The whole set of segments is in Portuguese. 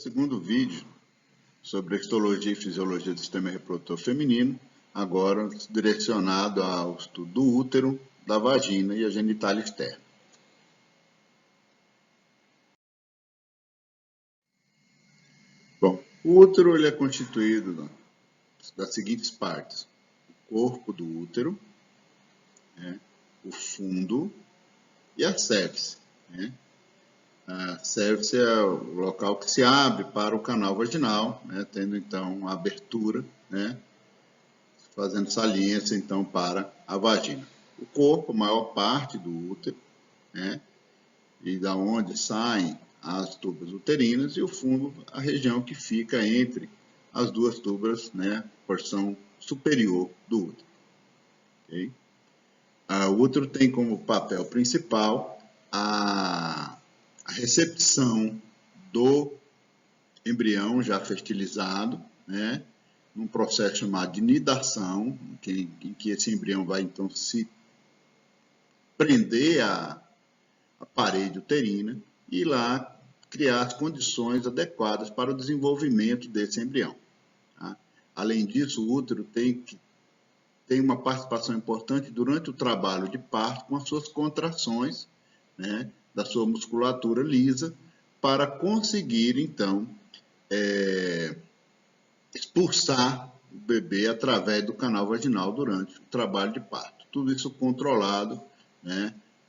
segundo vídeo sobre a histologia e fisiologia do sistema reprodutor feminino, agora direcionado ao estudo do útero, da vagina e a genitália externa. Bom, o útero ele é constituído das seguintes partes: o corpo do útero, o fundo e a cervice. A cervice é o local que se abre para o canal vaginal, tendo então a abertura, fazendo saliência então para a vagina. O corpo, a maior parte do útero, e da onde saem as tubas uterinas, e o fundo, a região que fica entre as duas tubas, porção superior do útero. Okay? O útero tem como papel principal a recepção do embrião já fertilizado, num processo chamado de nidação, em que esse embrião vai então se prender à parede uterina e lá criar as condições adequadas para o desenvolvimento desse embrião. Tá? Além disso, o útero tem uma participação importante durante o trabalho de parto com as suas contrações, da sua musculatura lisa, para conseguir, então, expulsar o bebê através do canal vaginal durante o trabalho de parto. Tudo isso controlado,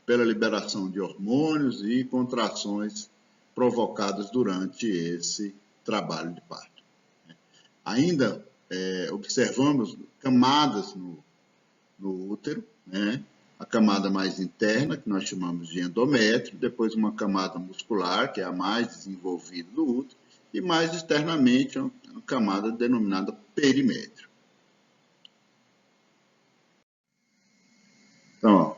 pela liberação de hormônios e contrações provocadas durante esse trabalho de parto. Ainda observamos camadas no útero, a camada mais interna, que nós chamamos de endométrio, depois uma camada muscular, que é a mais desenvolvida do útero, e mais externamente uma camada denominada perimétrio. Então,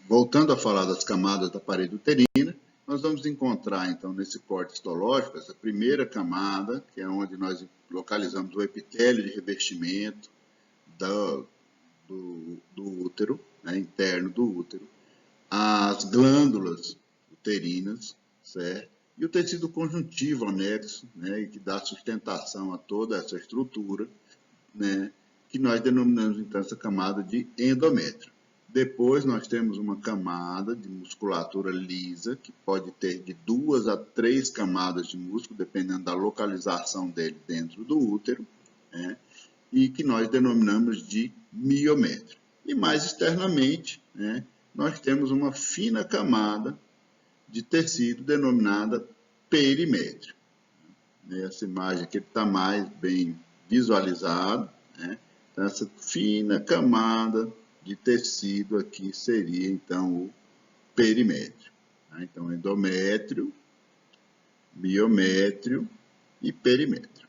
voltando a falar das camadas da parede uterina, nós vamos encontrar, então, nesse corte histológico, essa primeira camada, que é onde nós localizamos o epitélio de revestimento do útero, interno do útero, as glândulas uterinas, certo? E o tecido conjuntivo anexo, que dá sustentação a toda essa estrutura, que nós denominamos, então, essa camada de endométrio. Depois nós temos uma camada de musculatura lisa, que pode ter de 2 a 3 camadas de músculo, dependendo da localização dele dentro do útero, e que nós denominamos de miométrio. E mais externamente, nós temos uma fina camada de tecido denominada perimétrio. Nessa imagem aqui está mais bem visualizado, então essa fina camada de tecido aqui seria então o perimétrio. Então endométrio, miométrio e perimétrio.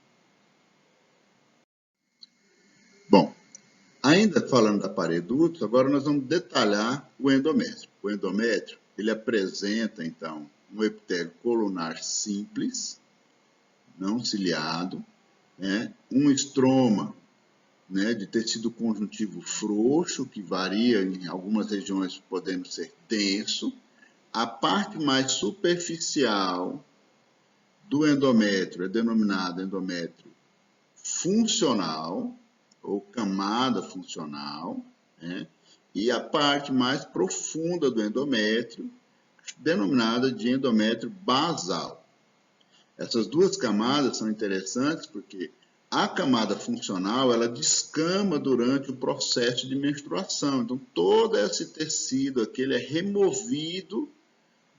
Bom, ainda falando da parede do útero, agora nós vamos detalhar o endométrio. O endométrio, ele apresenta, então, um epitélio colunar simples, não ciliado, um estroma, de tecido conjuntivo frouxo, que varia em algumas regiões, podendo ser denso. A parte mais superficial do endométrio é denominada endométrio funcional, ou camada funcional, e a parte mais profunda do endométrio, denominada de endométrio basal. Essas duas camadas são interessantes porque a camada funcional, ela descama durante o processo de menstruação. Então, todo esse tecido aqui ele é removido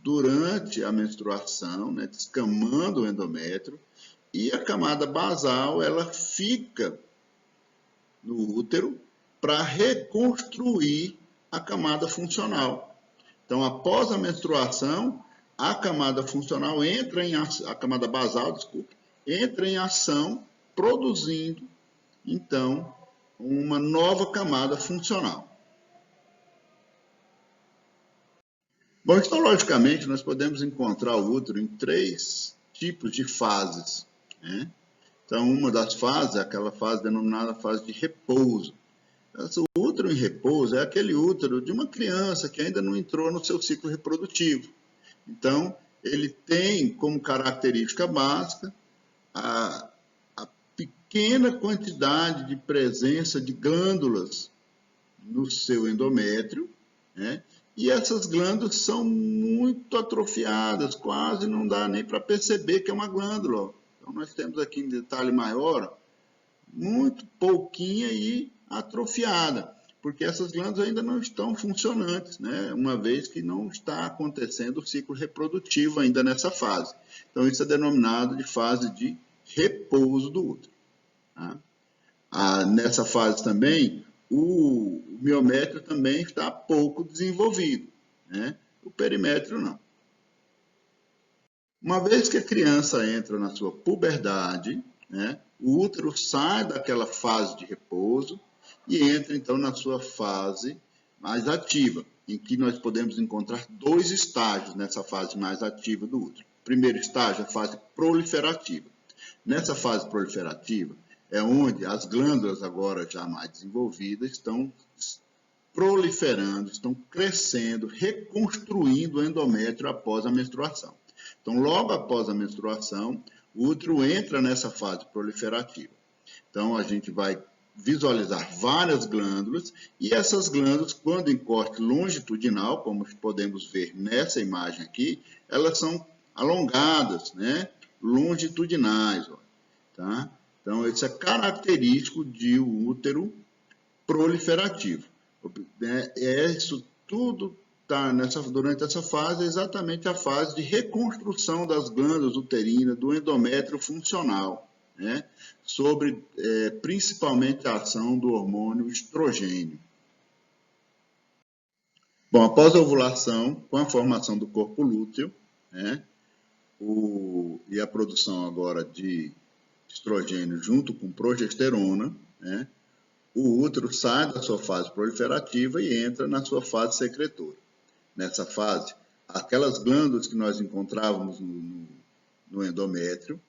durante a menstruação, descamando o endométrio, e a camada basal, ela fica no útero para reconstruir a camada funcional. Então, após a menstruação, a camada funcional a camada basal, entra em ação, produzindo, então, uma nova camada funcional. Bom, histologicamente, nós podemos encontrar o útero em 3 tipos de fases. Então, uma das fases é aquela fase denominada fase de repouso. O útero em repouso é aquele útero de uma criança que ainda não entrou no seu ciclo reprodutivo. Então, ele tem como característica básica a pequena quantidade de presença de glândulas no seu endométrio, né? E essas glândulas são muito atrofiadas, quase não dá nem para perceber que é uma glândula. Ó. Então, nós temos aqui em detalhe maior, ó, muito pouquinha e atrofiada, porque essas glândulas ainda não estão funcionantes, né? Uma vez que não está acontecendo o ciclo reprodutivo ainda nessa fase. Então, isso é denominado de fase de repouso do útero. Tá? Nessa fase também, o miométrio também está pouco desenvolvido, né? O perimétrio não. Uma vez que a criança entra na sua puberdade, né, o útero sai daquela fase de repouso e entra então na sua fase mais ativa, em que nós podemos encontrar 2 estágios nessa fase mais ativa do útero. O primeiro estágio é a fase proliferativa. Nessa fase proliferativa é onde as glândulas agora já mais desenvolvidas estão proliferando, estão crescendo, reconstruindo o endométrio após a menstruação. Então, logo após a menstruação, o útero entra nessa fase proliferativa. Então, a gente vai visualizar várias glândulas, e essas glândulas, quando em corte longitudinal, como podemos ver nessa imagem aqui, elas são alongadas, né? Longitudinais. Ó, tá? Então, isso é característico de um útero proliferativo. Isso tudo está durante essa fase, exatamente a fase de reconstrução das glândulas uterinas, do endométrio funcional, né? Sobre principalmente a ação do hormônio estrogênio. Bom, após a ovulação, com a formação do corpo lúteo, né? E a produção agora de estrogênio junto com progesterona, né? O útero sai da sua fase proliferativa e entra na sua fase secretora. Nessa fase, aquelas glândulas que nós encontrávamos no endométrio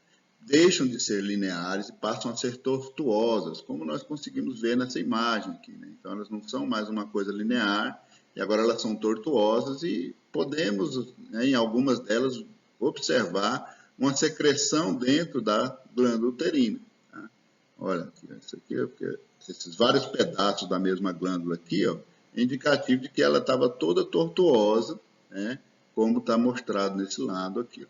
deixam de ser lineares e passam a ser tortuosas, como nós conseguimos ver nessa imagem aqui, né? Então, elas não são mais uma coisa linear, e agora elas são tortuosas e podemos, né, em algumas delas, observar uma secreção dentro da glândula uterina. Tá? Olha, isso aqui esses vários pedaços da mesma glândula aqui, ó, é indicativo de que ela estava toda tortuosa, né, como está mostrado nesse lado aqui. Ó.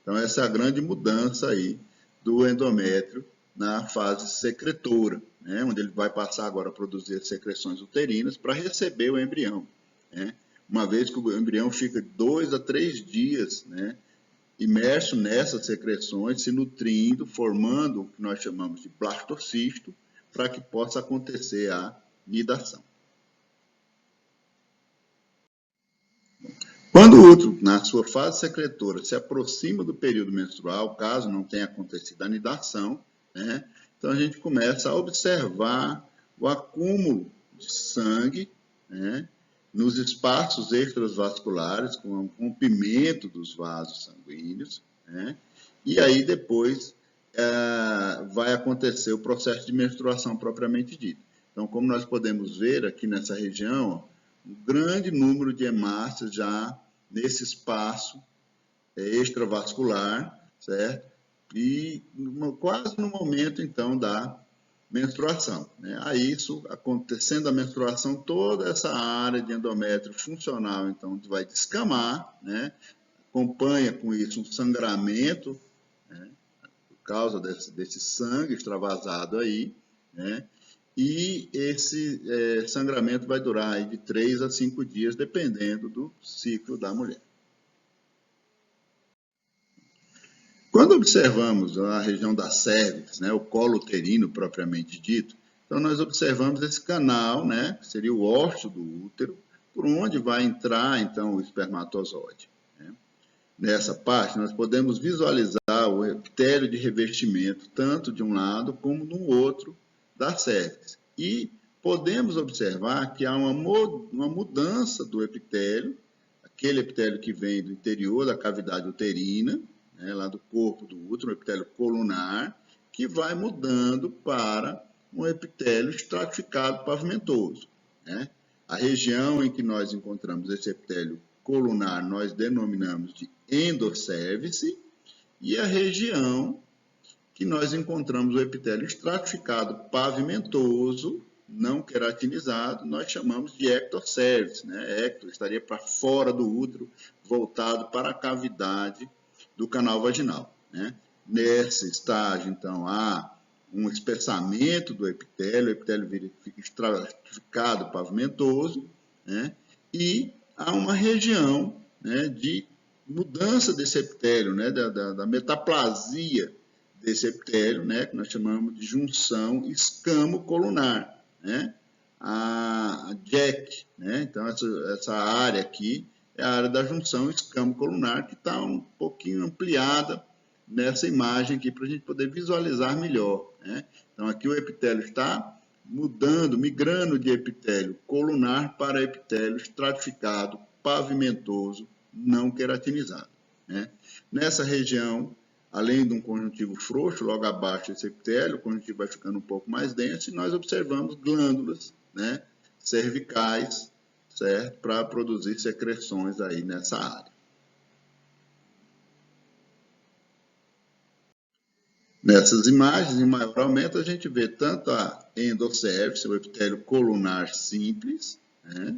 Então, essa é a grande mudança aí do endométrio na fase secretora, né, onde ele vai passar agora a produzir as secreções uterinas para receber o embrião. Né, uma vez que o embrião fica 2 a 3 dias, né, imerso nessas secreções, se nutrindo, formando o que nós chamamos de blastocisto, para que possa acontecer a nidação. Quando o útero, na sua fase secretora, se aproxima do período menstrual, caso não tenha acontecido a nidação, né, então a gente começa a observar o acúmulo de sangue, né, nos espaços extravasculares, com o rompimento dos vasos sanguíneos, né, e aí depois vai acontecer o processo de menstruação propriamente dito. Então, como nós podemos ver aqui nessa região, ó, um grande número de hemácias já nesse espaço extravascular, certo? E quase no momento, então, da menstruação. Né? Aí, isso, acontecendo a menstruação, toda essa área de endométrio funcional, então, vai descamar, né? Acompanha com isso um sangramento, né? Por causa desse sangue extravasado aí, né? E esse sangramento vai durar aí de 3 a 5 dias, dependendo do ciclo da mulher. Quando observamos a região da cérvix, né, o colo uterino propriamente dito, então nós observamos esse canal, né, que seria o ósseo do útero, por onde vai entrar então o espermatozoide. Né? Nessa parte, nós podemos visualizar o epitélio de revestimento, tanto de um lado como no outro da cérvix. E podemos observar que há uma mudança do epitélio, aquele epitélio que vem do interior da cavidade uterina, né, lá do corpo do útero, um epitélio colunar, que vai mudando para um epitélio estratificado pavimentoso. Né? A região em que nós encontramos esse epitélio colunar nós denominamos de endocérvice, e a região que nós encontramos o epitélio estratificado pavimentoso, não queratinizado, nós chamamos de ectocervix, né? Ecto estaria para fora do útero, voltado para a cavidade do canal vaginal, né? Nesse estágio, então, há um espessamento do epitélio, o epitélio fica estratificado pavimentoso, né? E há uma região, né, de mudança desse epitélio, né, da metaplasia desse epitélio, né, que nós chamamos de junção escamo-colunar, né, a JAK, né, então essa área aqui é a área da junção escamo-colunar, que está um pouquinho ampliada nessa imagem aqui, para a gente poder visualizar melhor, né. Então aqui o epitélio está mudando, migrando de epitélio colunar para epitélio estratificado, pavimentoso, não queratinizado, né. Nessa região, além de um conjuntivo frouxo, logo abaixo desse epitélio, o conjuntivo vai ficando um pouco mais denso e nós observamos glândulas, né, cervicais, certo, para produzir secreções aí nessa área. Nessas imagens, em maior aumento, a gente vê tanto a endocervix, o epitélio colunar simples, né,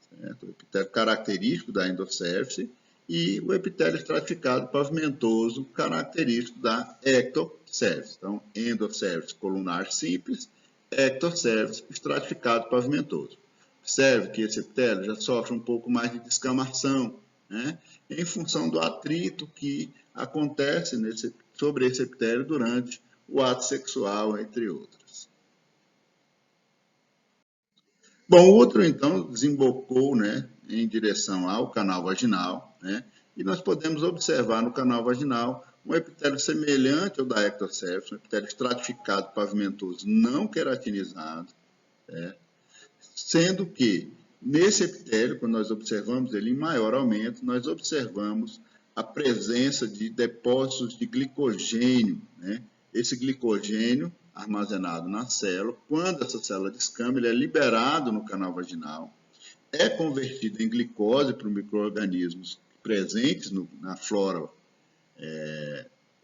certo, o epitélio característico da endocervix, e o epitélio estratificado pavimentoso, característico da ectocervix. Então, endocervix colunar simples, ectocervix estratificado pavimentoso. Observe que esse epitélio já sofre um pouco mais de descamação, né, em função do atrito que acontece sobre esse epitélio durante o ato sexual, entre outras. Bom, o útero, então, desembocou, né, em direção ao canal vaginal, né, e nós podemos observar no canal vaginal um epitélio semelhante ao da ectocervix, um epitélio estratificado, pavimentoso, não queratinizado, né, sendo que nesse epitélio, quando nós observamos ele em maior aumento, nós observamos a presença de depósitos de glicogênio, né? Esse glicogênio armazenado na célula, quando essa célula descama, ele é liberado no canal vaginal, é convertido em glicose para os micro-organismos presentes na flora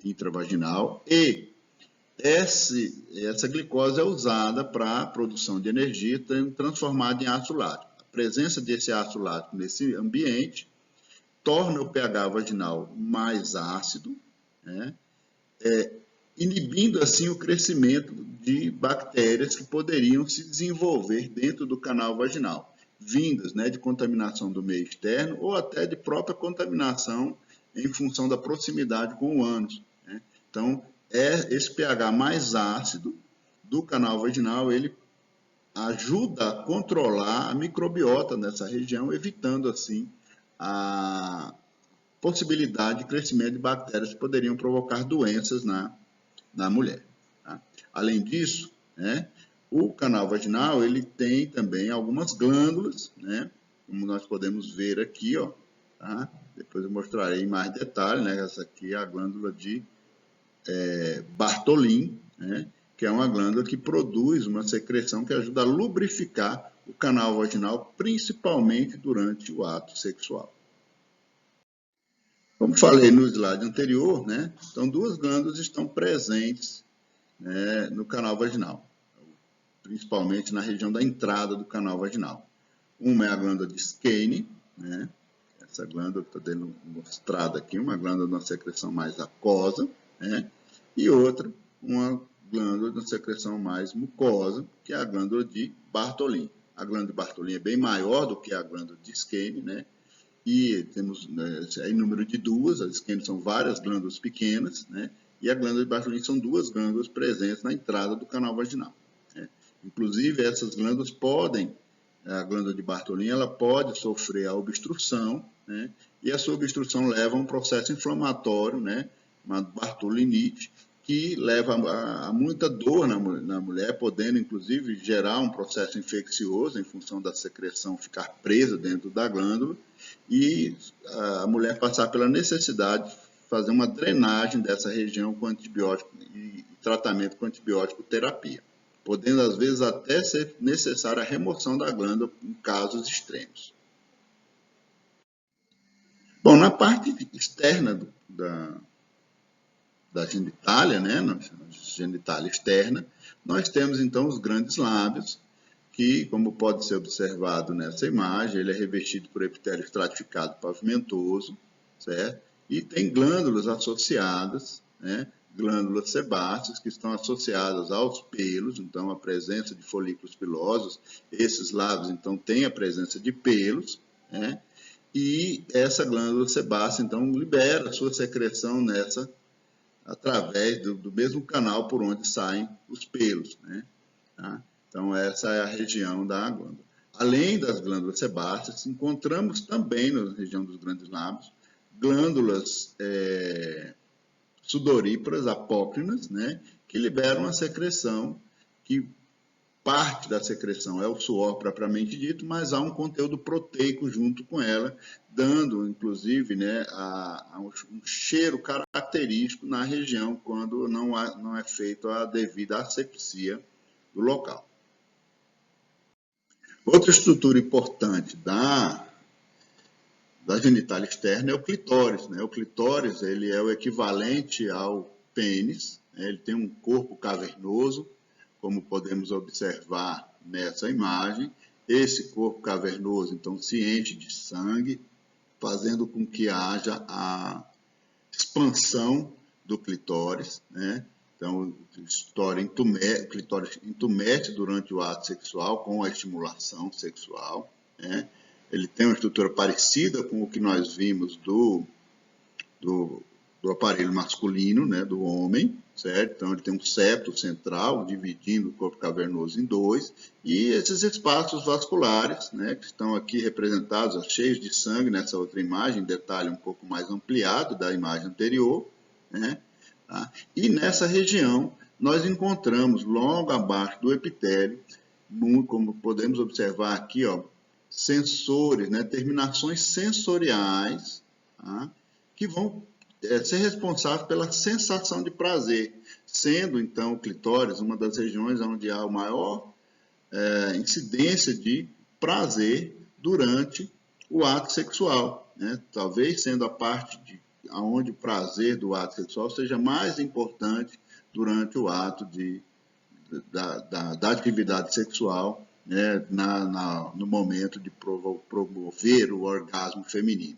intravaginal e essa glicose é usada para a produção de energia, transformada em ácido lático. A presença desse ácido lático nesse ambiente torna o pH vaginal mais ácido, né, inibindo assim o crescimento de bactérias que poderiam se desenvolver dentro do canal vaginal, vindas, né, de contaminação do meio externo ou até de própria contaminação em função da proximidade com o ânus, né. Então, esse pH mais ácido do canal vaginal, ele ajuda a controlar a microbiota nessa região, evitando assim a possibilidade de crescimento de bactérias que poderiam provocar doenças na mulher. Tá? Além disso, né, o canal vaginal ele tem também algumas glândulas, né, como nós podemos ver aqui, ó, tá? Depois eu mostrarei em mais detalhe, né, essa aqui é a glândula de Bartholin, né, que é uma glândula que produz uma secreção que ajuda a lubrificar o canal vaginal, principalmente durante o ato sexual. Como falei no slide anterior, né, então duas glândulas estão presentes, né, no canal vaginal, principalmente na região da entrada do canal vaginal. Uma é a glândula de Skene, né, essa glândula que está mostrada aqui, uma glândula de uma secreção mais aquosa, né, e outra, uma glândula de uma secreção mais mucosa, que é a glândula de Bartholin. A glândula de Bartholin é bem maior do que a glândula de Skene, né, e temos aí número de duas, as Skene são várias glândulas pequenas, né, e a glândula de Bartholin são duas glândulas presentes na entrada do canal vaginal. Né. Inclusive, essas glândulas a glândula de Bartholin, ela pode sofrer a obstrução, né, e essa obstrução leva a um processo inflamatório, né, chamado bartholinite, que leva a muita dor na mulher, podendo inclusive gerar um processo infeccioso em função da secreção ficar presa dentro da glândula e a mulher passar pela necessidade de fazer uma drenagem dessa região com antibiótico e tratamento com antibiótico terapia, podendo às vezes até ser necessária a remoção da glândula em casos extremos. Bom, na parte externa da genitália, né, na genitália externa, nós temos então os grandes lábios, que, como pode ser observado nessa imagem, ele é revestido por epitélio estratificado pavimentoso, certo? E tem glândulas associadas, né? Glândulas sebáceas, que estão associadas aos pelos, então a presença de folículos pilosos, esses lábios, então, têm a presença de pelos, né? E essa glândula sebácea, então, libera a sua secreção nessa, através do mesmo canal por onde saem os pelos, né? Tá? Então, essa é a região da glândula. Além das glândulas sebáceas, encontramos também na região dos grandes lábios glândulas sudoríparas, apócrinas, né, que liberam a secreção, que parte da secreção é o suor propriamente dito, mas há um conteúdo proteico junto com ela, dando, inclusive, né, um cheiro característico na região quando não é feita a devida asepsia do local. Outra estrutura importante da genitália externa é o clitóris, né? O clitóris, ele é o equivalente ao pênis, né? Ele tem um corpo cavernoso, como podemos observar nessa imagem. Esse corpo cavernoso, então, se enche de sangue, fazendo com que haja a expansão do clitóris, né? Então, o clitóris intumesce durante o ato sexual com a estimulação sexual, né? Ele tem uma estrutura parecida com o que nós vimos do aparelho masculino, né, do homem, certo? Então, ele tem um septo central, dividindo o corpo cavernoso em dois, e esses espaços vasculares, né, que estão aqui representados, cheios de sangue nessa outra imagem, detalhe um pouco mais ampliado da imagem anterior, né? Tá? E nessa região, nós encontramos, logo abaixo do epitélio, como podemos observar aqui, ó, sensores, né, terminações sensoriais, tá, que vão ser responsáveis pela sensação de prazer, sendo então o clitóris uma das regiões onde há a maior incidência de prazer durante o ato sexual, né? Talvez sendo a parte onde o prazer do ato sexual seja mais importante durante o ato da atividade sexual, né, no momento de promover o orgasmo feminino.